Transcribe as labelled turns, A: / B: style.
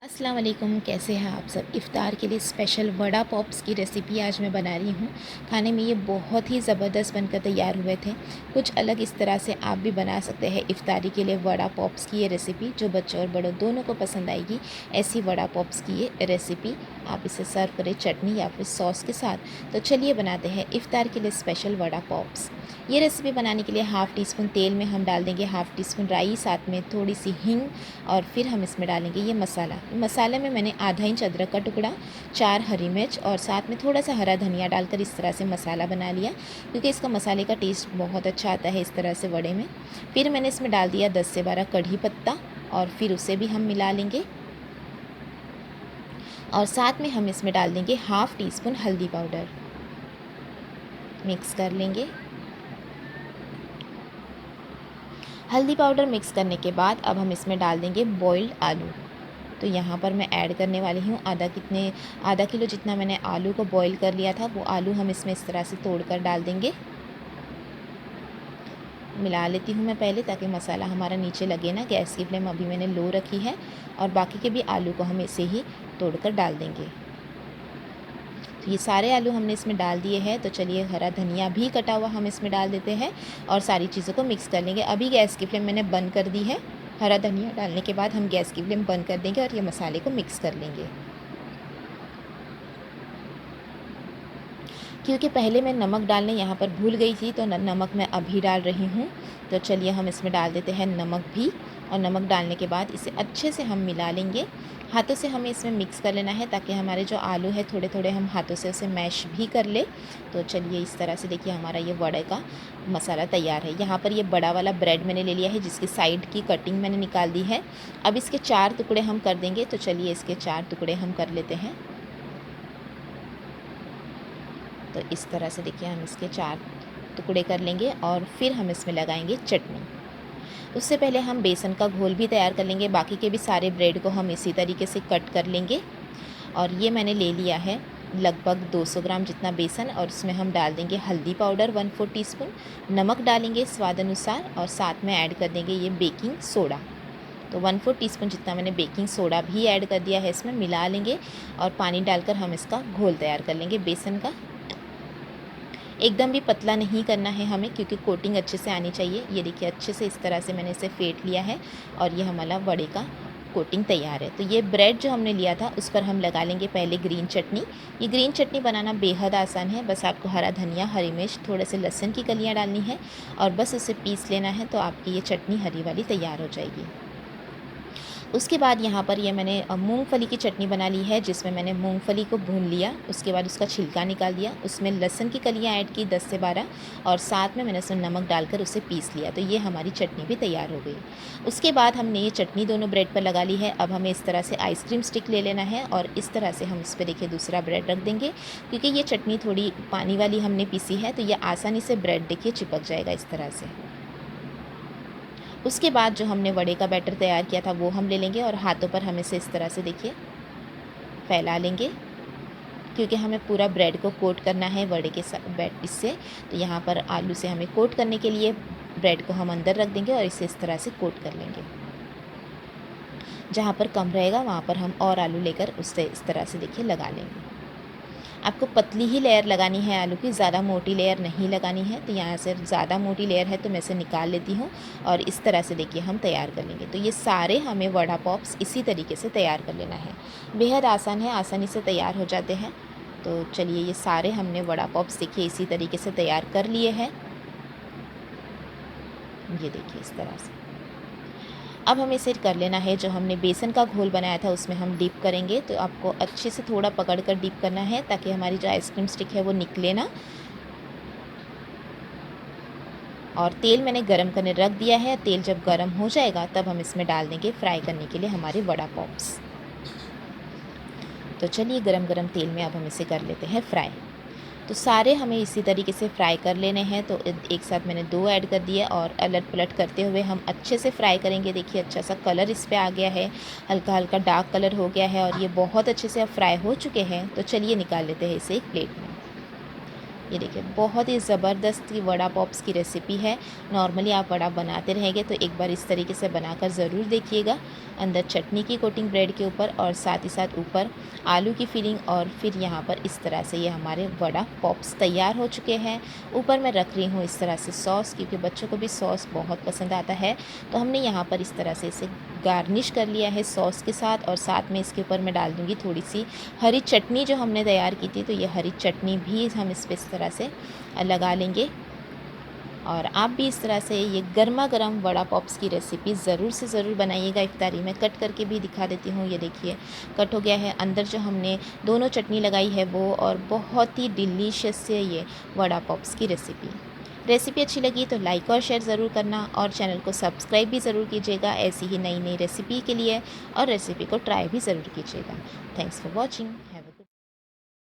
A: अस्सलाम वालेकुम, कैसे हैं आप सब। इफ़्तार के लिए स्पेशल वड़ा पॉप्स की रेसिपी आज मैं बना रही हूँ। खाने में ये बहुत ही ज़बरदस्त बनकर तैयार हुए थे। कुछ अलग इस तरह से आप भी बना सकते हैं इफ़्तारी के लिए वड़ा पॉप्स की ये रेसिपी, जो बच्चों और बड़ों दोनों को पसंद आएगी। ऐसी वड़ा पॉप्स की ये रेसिपी आप इसे सर्व करें चटनी या फिर सॉस के साथ। तो चलिए बनाते हैं इफ़्तार के लिए स्पेशल वड़ा पॉप्स। ये रेसिपी बनाने के लिए हाफ़ टी स्पून तेल में हम डाल देंगे हाफ़ टी स्पून राई, साथ में थोड़ी सी हींग, और फिर हम इसमें डालेंगे ये मसाला। मसाले में मैंने आधा इंच अदरक का टुकड़ा, 4 हरी मिर्च और साथ में थोड़ा सा हरा धनिया डालकर इस तरह से मसाला बना लिया, क्योंकि इसका मसाले का टेस्ट बहुत अच्छा आता है इस तरह से वड़े में। फिर मैंने इसमें डाल दिया 10 से 12 कढ़ी पत्ता, और फिर उसे भी हम मिला लेंगे। और साथ में हम इसमें डाल देंगे हाफ़ टी स्पून हल्दी पाउडर। मिक्स कर लेंगे। हल्दी पाउडर मिक्स करने के बाद अब हम इसमें डाल देंगे बॉइल्ड आलू। तो यहाँ पर मैं ऐड करने वाली हूँ आधा किलो जितना मैंने आलू को बॉईल कर लिया था, वो आलू हम इसमें इस तरह से तोड़कर डाल देंगे। मिला लेती हूँ मैं पहले, ताकि मसाला हमारा नीचे लगे ना। गैस की फ्लेम अभी मैंने लो रखी है, और बाकी के भी आलू को हम इसे ही तोड़कर डाल देंगे। तो ये सारे आलू हमने इसमें डाल दिए हैं। तो चलिए हरा धनिया भी कटा हुआ हम इसमें डाल देते हैं, और सारी चीज़ों को मिक्स कर लेंगे। अभी गैस की फ्लेम मैंने बंद कर दी है। हरा धनिया डालने के बाद हम गैस की फ्लेम बंद कर देंगे और ये मसाले को मिक्स कर लेंगे। क्योंकि पहले मैं नमक डालने यहाँ पर भूल गई थी, तो नमक मैं अभी डाल रही हूँ। तो चलिए हम इसमें डाल देते हैं नमक भी, और नमक डालने के बाद इसे अच्छे से हम मिला लेंगे। हाथों से हमें इसमें मिक्स कर लेना है, ताकि हमारे जो आलू है थोड़े थोड़े हम हाथों से उसे मैश भी कर ले। तो चलिए इस तरह से देखिए हमारा ये वड़े का मसाला तैयार है। यहाँ पर ये बड़ा वाला ब्रेड मैंने ले लिया है, जिसकी साइड की कटिंग मैंने निकाल दी है। अब इसके 4 टुकड़े हम कर देंगे। तो चलिए इसके 4 टुकड़े हम कर लेते हैं। तो इस तरह से देखिए हम इसके 4 टुकड़े कर लेंगे, और फिर हम इसमें लगाएंगे चटनी। उससे पहले हम बेसन का घोल भी तैयार कर लेंगे। बाकी के भी सारे ब्रेड को हम इसी तरीके से कट कर लेंगे। और ये मैंने ले लिया है लगभग 200 ग्राम जितना बेसन, और उसमें हम डाल देंगे हल्दी पाउडर 1/4 टीस्पून, नमक डालेंगे स्वाद अनुसार, और साथ में ऐड कर देंगे ये बेकिंग सोडा। तो 1/4 टीस्पून जितना मैंने बेकिंग सोडा भी ऐड कर दिया है। इसमें मिला लेंगे, और पानी डालकर हम इसका घोल तैयार कर लेंगे बेसन का। एकदम भी पतला नहीं करना है हमें, क्योंकि कोटिंग अच्छे से आनी चाहिए। ये देखिए अच्छे से इस तरह से मैंने इसे फेंट लिया है, और ये हमारा वड़े का कोटिंग तैयार है। तो ये ब्रेड जो हमने लिया था उस पर हम लगा लेंगे पहले ग्रीन चटनी। ये ग्रीन चटनी बनाना बेहद आसान है। बस आपको हरा धनिया, हरी मिर्च, थोड़े से लहसुन की कलियाँ डालनी है, और बस उसे पीस लेना है। तो आपकी ये चटनी हरी वाली तैयार हो जाएगी। उसके बाद यहाँ पर ये मैंने मूंगफली की चटनी बना ली है, जिसमें मैंने मूंगफली को भून लिया, उसके बाद उसका छिलका निकाल दिया, उसमें लहसुन की कलियाँ ऐड की 10 से 12, और साथ में मैंने उसमें नमक डालकर उसे पीस लिया। तो ये हमारी चटनी भी तैयार हो गई। उसके बाद हमने ये चटनी दोनों ब्रेड पर लगा ली है। अब हमें इस तरह से आइसक्रीम स्टिक ले लेना है, और इस तरह से हम इस पर देखिए दूसरा ब्रेड रख देंगे। क्योंकि ये चटनी थोड़ी पानी वाली हमने पीसी है, तो ये आसानी से ब्रेड देखिए चिपक जाएगा इस तरह से। उसके बाद जो हमने वड़े का बैटर तैयार किया था वो हम ले लेंगे, और हाथों पर हम इसे इस तरह से देखिए फैला लेंगे, क्योंकि हमें पूरा ब्रेड को कोट करना है वड़े के साथ इससे। तो यहाँ पर आलू से हमें कोट करने के लिए ब्रेड को हम अंदर रख देंगे, और इसे इस तरह से कोट कर लेंगे। जहाँ पर कम रहेगा वहाँ पर हम और आलू लेकर उससे इस तरह से देखिए लगा लेंगे। आपको पतली ही लेयर लगानी है आलू की, ज़्यादा मोटी लेयर नहीं लगानी है। तो यहाँ से ज़्यादा मोटी लेयर है तो मैं इसे निकाल लेती हूँ, और इस तरह से देखिए हम तैयार कर लेंगे। तो ये सारे हमें वड़ा पॉप्स इसी तरीके से तैयार कर लेना है। बेहद आसान है, आसानी से तैयार हो जाते हैं। तो चलिए ये सारे हमने वड़ा पॉप्स देखिए इसी तरीके से तैयार कर लिए हैं। ये देखिए इस तरह से। अब हमें इसे कर लेना है, जो हमने बेसन का घोल बनाया था उसमें हम डिप करेंगे। तो आपको अच्छे से थोड़ा पकड़ कर डिप करना है, ताकि हमारी जो आइसक्रीम स्टिक है वो निकले ना। और तेल मैंने गरम करने रख दिया है। तेल जब गरम हो जाएगा तब हम इसमें डाल देंगे फ्राई करने के लिए हमारे वड़ा पॉप्स। तो चलिए गरम गरम तेल में अब हम इसे कर लेते हैं फ्राई। तो सारे हमें इसी तरीके से फ्राई कर लेने हैं। तो एक साथ मैंने 2 ऐड कर दिए, और अलट पलट करते हुए हम अच्छे से फ्राई करेंगे। देखिए अच्छा सा कलर इस पे आ गया है, हल्का हल्का डार्क कलर हो गया है, और ये बहुत अच्छे से अब फ्राई हो चुके हैं। तो चलिए निकाल लेते हैं इसे एक प्लेट में। ये देखिए बहुत ही ज़बरदस्त ये वड़ा पॉप्स की रेसिपी है। नॉर्मली आप वड़ा बनाते रहेंगे तो एक बार इस तरीके से बनाकर ज़रूर देखिएगा। अंदर चटनी की कोटिंग ब्रेड के ऊपर और साथ ही साथ ऊपर आलू की फिलिंग, और फिर यहाँ पर इस तरह से ये हमारे वड़ा पॉप्स तैयार हो चुके हैं। ऊपर मैं रख रही हूँ इस तरह से सॉस, क्योंकि बच्चों को भी सॉस बहुत पसंद आता है। तो हमने यहाँ पर इस तरह से इसे गार्निश कर लिया है सॉस के साथ, और साथ में इसके ऊपर मैं डाल दूँगी थोड़ी सी हरी चटनी जो हमने तैयार की थी। तो ये हरी चटनी भी हम इस पर इस तरह से लगा लेंगे। और आप भी इस तरह से ये गर्मा गर्म वड़ा पॉप्स की रेसिपी ज़रूर से ज़रूर बनाइएगा। इफ्तारी में कट करके भी दिखा देती हूँ। ये देखिए कट हो गया है, अंदर जो हमने दोनों चटनी लगाई है वो, और बहुत ही डिलीशियस है ये वड़ा पॉप्स की रेसिपी अच्छी लगी तो लाइक और शेयर ज़रूर करना, और चैनल को सब्सक्राइब भी ज़रूर कीजिएगा ऐसी ही नई नई रेसिपी के लिए, और रेसिपी को ट्राई भी ज़रूर कीजिएगा। Thanks for watching.